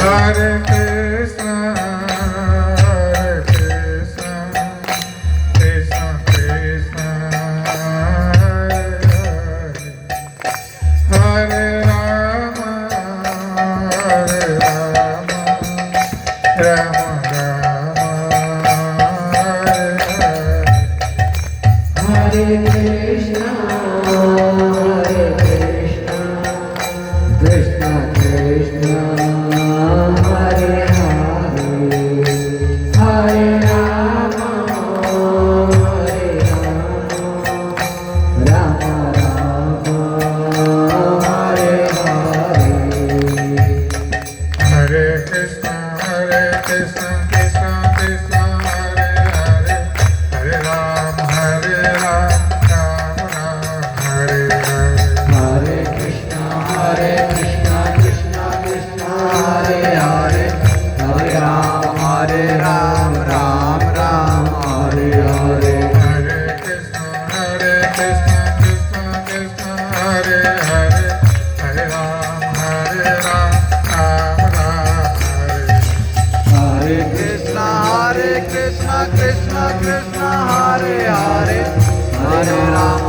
Hare Krishna, Krishna Krishna, Hare Rama, Rama Rama, Hare Krishna, Krishna Krishna, Hare Hare, Hare Rama, Rama Rama, Hare Hare. Hare Krishna, Krishna Krishna, Hare Hare, Hare Ram, Ram Ram, Hare Hare. Hare Krishna, Krishna Krishna, Hare Hare, Hare Ram, Ram Ram, Hare Hare. Hare Krishna, Krishna Krishna, Hare Hare, Hare Ram, Ram Ram, Hare. Hare Krishna, Krishna Krishna, Hare Hare, Hare Ram,